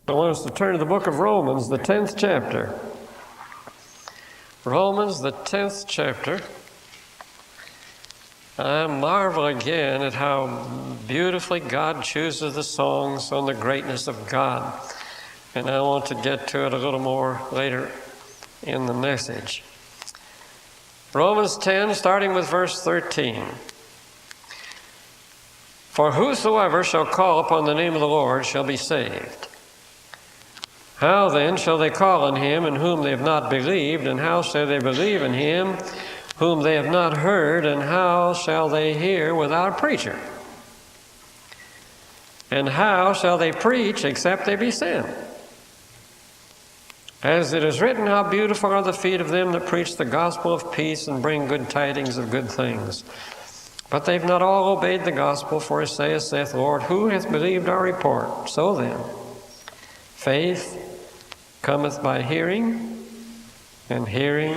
I want us to turn to the book of Romans, the 10th chapter. Romans, the 10th chapter. I marvel again at how beautifully God chooses the songs on the greatness of God. And I want to get to it a little more later in the message. Romans 10, starting with verse 13. For whosoever shall call upon the name of the Lord shall be saved. How then shall they call on him in whom they have not believed? And how shall they believe in him whom they have not heard? And how shall they hear without a preacher? And how shall they preach except they be sent? As it is written, how beautiful are the feet of them that preach the gospel of peace and bring good tidings of good things. But they've not all obeyed the gospel, for Isaiah saith, Lord, who hath believed our report? So then, faith cometh by hearing, and hearing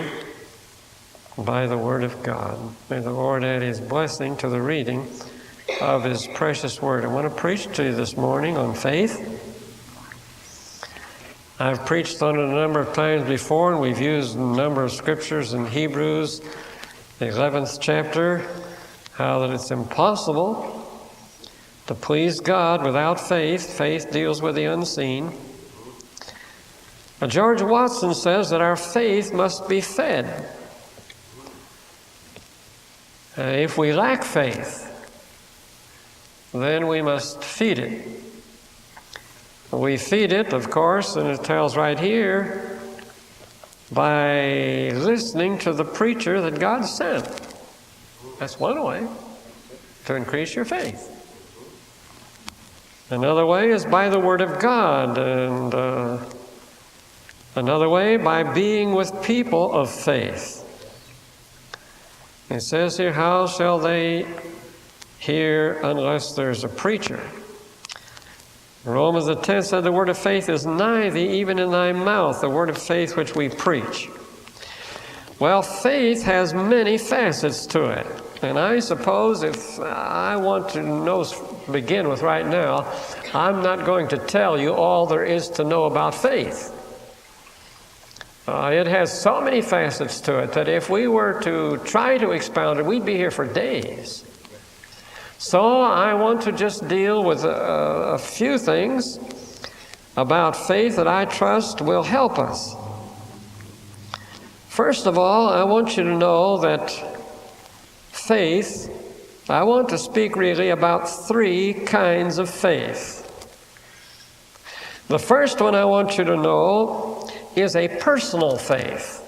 by the word of God. May the Lord add his blessing to the reading of his precious word. I want to preach to you this morning on faith. I've preached on it a number of times before, and we've used a number of scriptures in Hebrews, the 11th chapter, how that it's impossible to please God without faith. Faith deals with the unseen. George Watson says that our faith must be fed. If we lack faith, then we must feed it. We feed it, of course, and it tells right here, by listening to the preacher that God sent. That's one way to increase your faith. Another way is by the Word of God, and another way by being with people of faith. It says here, how shall they hear unless there's a preacher? Romans the 10th said, the word of faith is nigh thee, even in thy mouth, the word of faith which we preach. Well, faith has many facets to it. And I suppose if I want to begin with right now, I'm not going to tell you all there is to know about faith. It has so many facets to it that if we were to try to expound it, we'd be here for days. So I want to just deal with a few things about faith that I trust will help us. First of all, I want you to know that faith, I want to speak really about three kinds of faith. The first one I want you to know is a personal faith.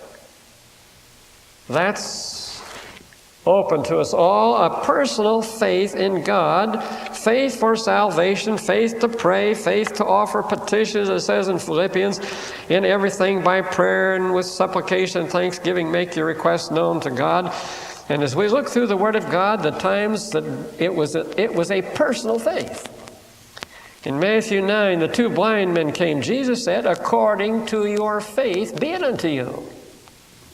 That's open to us all, a personal faith in God, faith for salvation, faith to pray, faith to offer petitions, as it says in Philippians, in everything by prayer and with supplication and thanksgiving, make your requests known to God. And as we look through the Word of God, the times that it was a personal faith. In Matthew 9, the two blind men came. Jesus said, according to your faith be it unto you.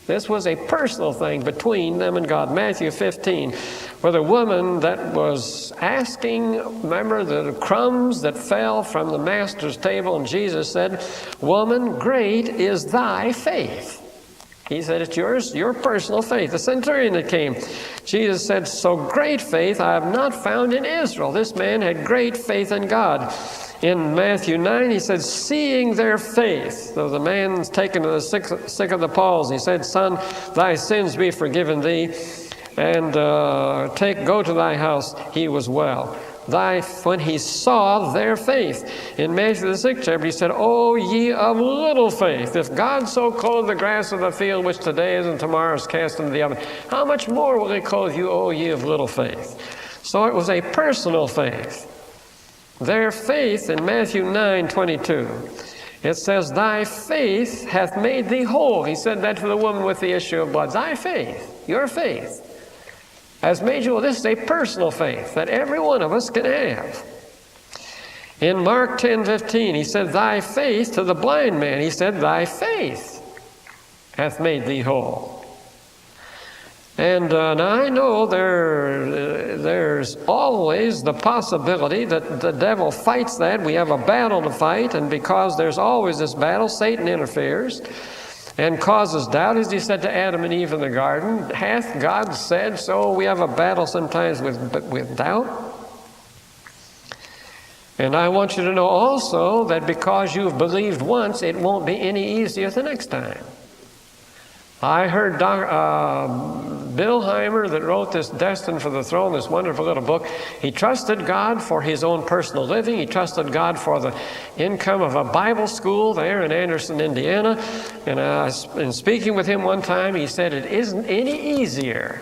This was a personal thing between them and God. Matthew 15, where the woman that was asking, remember the crumbs that fell from the master's table, and Jesus said, woman, great is thy faith. He said, it's yours, your personal faith. The centurion that came, Jesus said, so great faith I have not found in Israel. This man had great faith in God. In Matthew 9, he said, seeing their faith, though the man's taken to the sick of the palsy, he said, son, thy sins be forgiven thee, and go to thy house. He was well. When he saw their faith. In Matthew the 6th chapter, he said, O ye of little faith, if God so clothe the grass of the field, which today is and tomorrow is cast into the oven, how much more will he clothe you, O ye of little faith? So it was a personal faith. Their faith in Matthew 9:22, it says, thy faith hath made thee whole. He said that to the woman with the issue of blood. Thy faith, your faith, has made you whole. This is a personal faith that every one of us can have. In Mark 10:15, he said, thy faith, to the blind man, he said, thy faith hath made thee whole. And now I know there's always the possibility that the devil fights that. We have a battle to fight, and because there's always this battle, Satan interferes and causes doubt, as he said to Adam and Eve in the garden. Hath God said so? We have a battle sometimes with doubt. And I want you to know also that because you've believed once, it won't be any easier the next time. I heard Bill Heimer, that wrote this Destined for the Throne, this wonderful little book. He trusted God for his own personal living. He trusted God for the income of a Bible school there in Anderson, Indiana. And in speaking with him one time, he said it isn't any easier.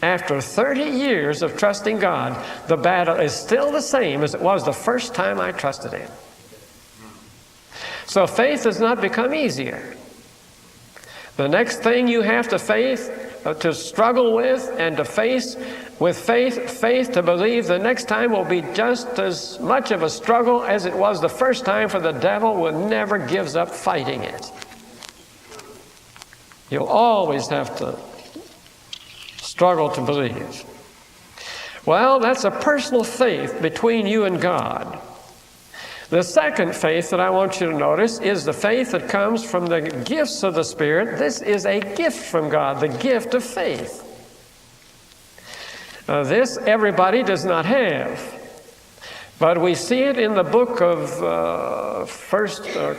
After 30 years of trusting God, the battle is still the same as it was the first time I trusted Him. So faith does not become easier. The next thing you have to struggle with and to face with faith to believe the next time will be just as much of a struggle as it was the first time, for the devil never gives up fighting it. You'll always have to struggle to believe. Well, that's a personal faith between you and God. The second faith that I want you to notice is the faith that comes from the gifts of the Spirit. This is a gift from God, the gift of faith. This everybody does not have. But we see it in the book of 1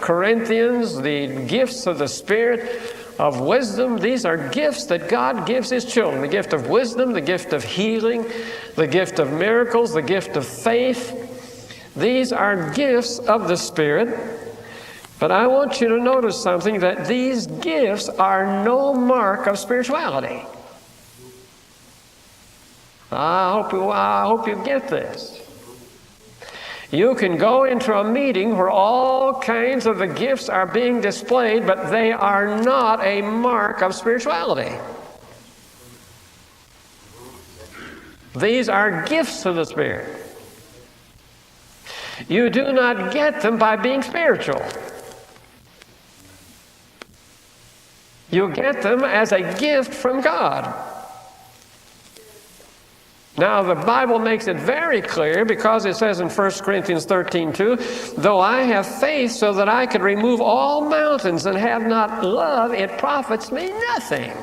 Corinthians, the gifts of the Spirit of wisdom. These are gifts that God gives His children. The gift of wisdom, the gift of healing, the gift of miracles, the gift of faith. These are gifts of the Spirit. But I want you to notice something, that these gifts are no mark of spirituality. I hope you get this. You can go into a meeting where all kinds of the gifts are being displayed, but they are not a mark of spirituality. These are gifts of the Spirit. You do not get them by being spiritual. You get them as a gift from God. Now, the Bible makes it very clear, because it says in 1 Corinthians 13:2, though I have faith so that I could remove all mountains and have not love, it profits me nothing.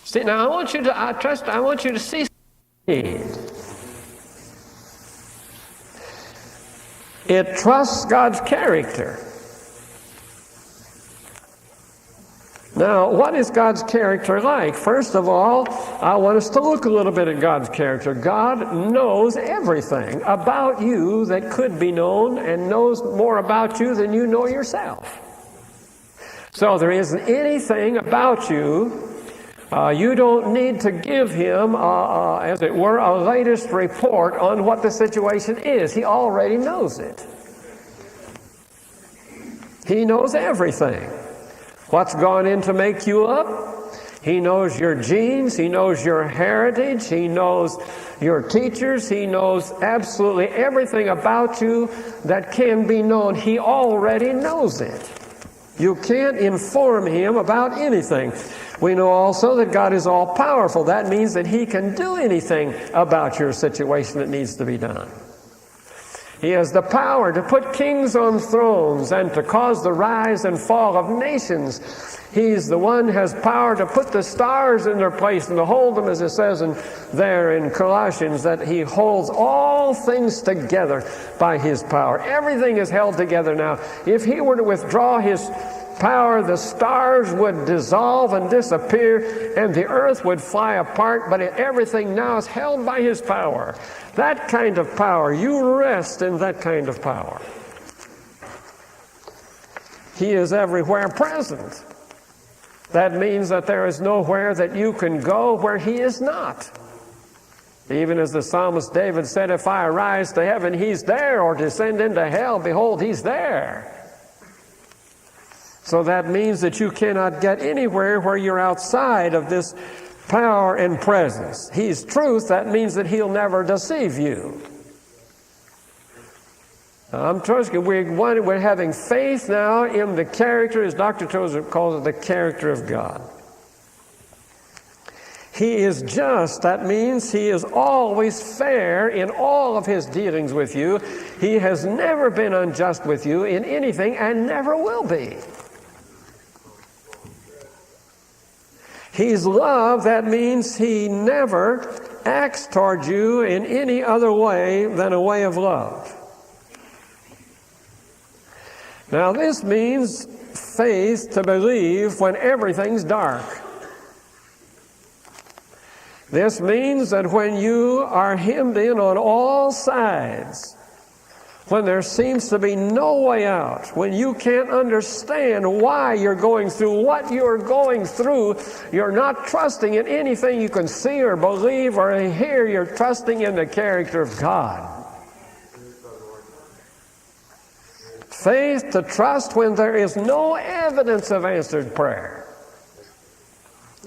See, now I want you to see it trusts God's character. Now, what is God's character like? First of all, I want us to look a little bit at God's character. God knows everything about you that could be known, and knows more about you than you know yourself. So there isn't anything about you. You don't need to give Him, as it were, a latest report on what the situation is. He already knows it. He knows everything. What's gone in to make you up? He knows your genes. He knows your heritage. He knows your teachers. He knows absolutely everything about you that can be known. He already knows it. You can't inform Him about anything. We know also that God is all-powerful. That means that He can do anything about your situation that needs to be done. He has the power to put kings on thrones and to cause the rise and fall of nations. He's the one who has power to put the stars in their place and to hold them, as it says there in Colossians, that He holds all things together by His power. Everything is held together now. If He were to withdraw His power, the stars would dissolve and disappear, and the earth would fly apart, but everything now is held by His power. That kind of power, you rest in that kind of power. He is everywhere present. That means that there is nowhere that you can go where He is not. Even as the psalmist David said, if I arise to heaven, He's there, or descend into hell, behold, He's there. So that means that you cannot get anywhere where you're outside of this power and presence. He's truth. That means that He'll never deceive you. I'm trusting. We're having faith now in the character, as Dr. Tozer calls it, the character of God. He is just. That means He is always fair in all of His dealings with you. He has never been unjust with you in anything and never will be. He's love. That means He never acts toward you in any other way than a way of love. Now this means faith to believe when everything's dark. This means that when you are hemmed in on all sides, when there seems to be no way out, when you can't understand why you're going through what you're going through, you're not trusting in anything you can see or believe or hear. You're trusting in the character of God. Faith to trust when there is no evidence of answered prayer.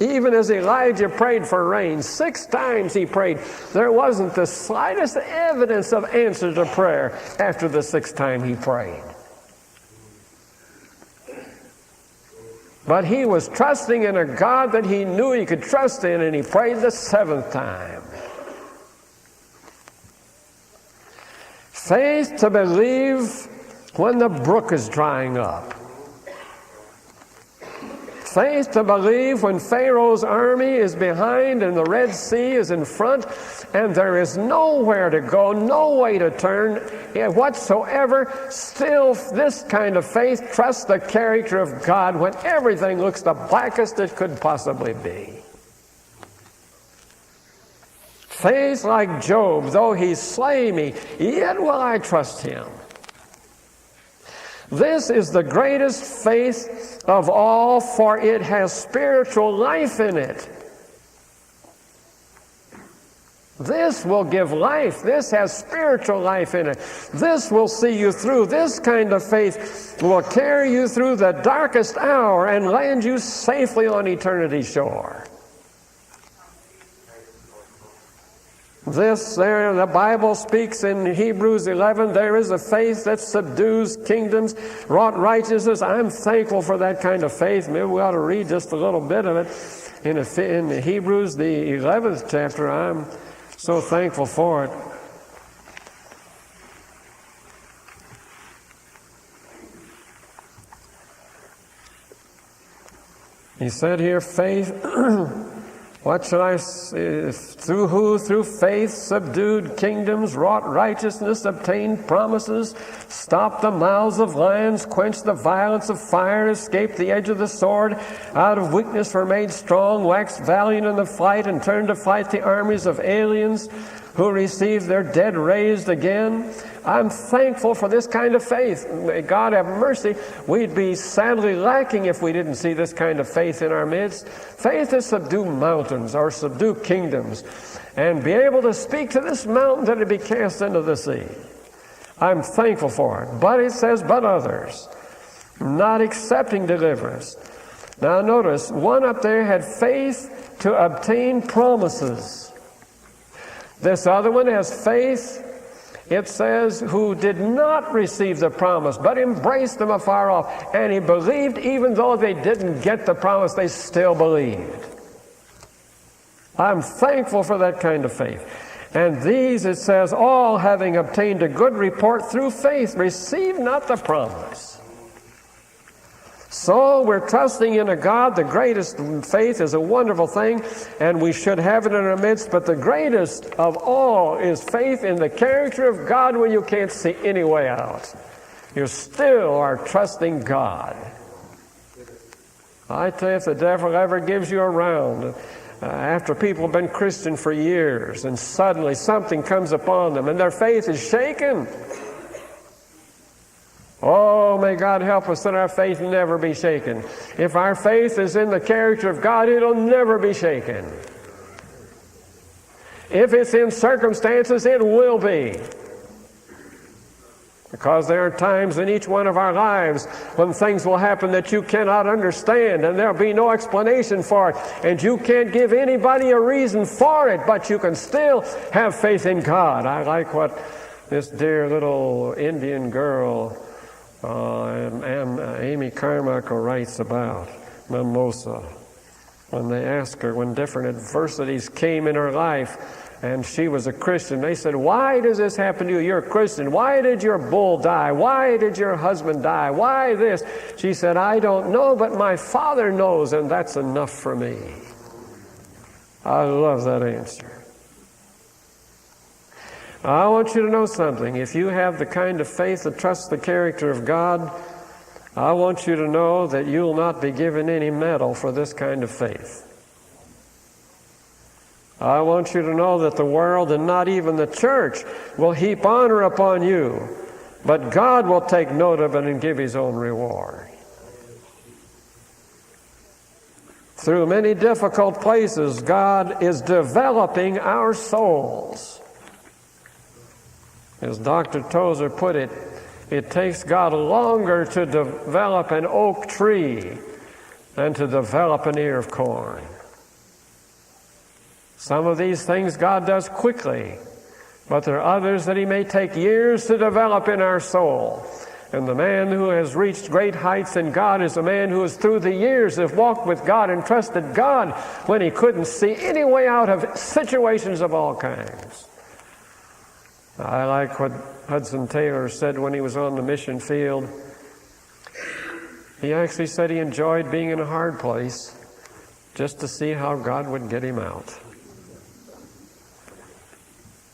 Even as Elijah prayed for rain, 6 times he prayed, there wasn't the slightest evidence of answer to prayer after the 6th time he prayed. But he was trusting in a God that he knew he could trust in, and he prayed the 7th time. Faith to believe when the brook is drying up. Faith to believe when Pharaoh's army is behind and the Red Sea is in front and there is nowhere to go, no way to turn whatsoever. Still, this kind of faith trusts the character of God when everything looks the blackest it could possibly be. Faith like Job, though he slay me, yet will I trust him. This is the greatest faith of all, for it has spiritual life in it. This will give life. This has spiritual life in it. This will see you through. This kind of faith will carry you through the darkest hour and land you safely on eternity's shore. This there, the Bible speaks in Hebrews 11, there is a faith that subdues kingdoms, wrought righteousness. I'm thankful for that kind of faith. Maybe we ought to read just a little bit of it in Hebrews, the 11th chapter. I'm so thankful for it. He said here, faith... What shall I say? Through who? Through faith subdued kingdoms, wrought righteousness, obtained promises, stopped the mouths of lions, quenched the violence of fire, escaped the edge of the sword, out of weakness were made strong, waxed valiant in the fight, and turned to fight the armies of aliens who received their dead raised again. I'm thankful for this kind of faith. May God have mercy. We'd be sadly lacking if we didn't see this kind of faith in our midst. Faith to subdue mountains or subdue kingdoms and be able to speak to this mountain that it be cast into the sea. I'm thankful for it. But it says, but others, not accepting deliverance. Now notice, one up there had faith to obtain promises. This other one has faith, it says, who did not receive the promise, but embraced them afar off. And he believed even though they didn't get the promise, they still believed. I'm thankful for that kind of faith. And these, it says, all having obtained a good report through faith, received not the promise. So we're trusting in a God. The greatest faith is a wonderful thing, and we should have it in our midst. But the greatest of all is faith in the character of God when you can't see any way out. You still are trusting God. I tell you, if the devil ever gives you a round, after people have been Christian for years, and suddenly something comes upon them, and their faith is shaken. Oh, may God help us that our faith never be shaken. If our faith is in the character of God, it'll never be shaken. If it's in circumstances, it will be. Because there are times in each one of our lives when things will happen that you cannot understand, and there'll be no explanation for it, and you can't give anybody a reason for it, but you can still have faith in God. I like what this dear little Indian girl Amy Carmichael writes about, Mimosa, when they asked her, when different adversities came in her life, and she was a Christian, they said, why does this happen to you? You're a Christian. Why did your bull die? Why did your husband die? Why this? She said, I don't know, but my Father knows, and that's enough for me. I love that answer. I want you to know something. If you have the kind of faith that trusts the character of God, I want you to know that you'll not be given any medal for this kind of faith. I want you to know that the world and not even the church will heap honor upon you, but God will take note of it and give His own reward. Through many difficult places, God is developing our souls. As Dr. Tozer put it, it takes God longer to develop an oak tree than to develop an ear of corn. Some of these things God does quickly, but there are others that He may take years to develop in our soul. And the man who has reached great heights in God is a man who has through the years have walked with God and trusted God when he couldn't see any way out of situations of all kinds. I like what Hudson Taylor said when he was on the mission field. He actually said he enjoyed being in a hard place just to see how God would get him out.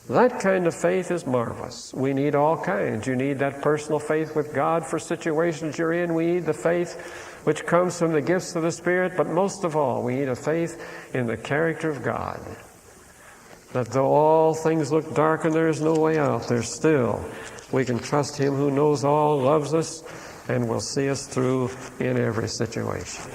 That kind of faith is marvelous. We need all kinds. You need that personal faith with God for situations you're in. We need the faith which comes from the gifts of the Spirit. But most of all, we need a faith in the character of God. That though all things look dark and there is no way out, there's still, we can trust Him who knows all, loves us, and will see us through in every situation.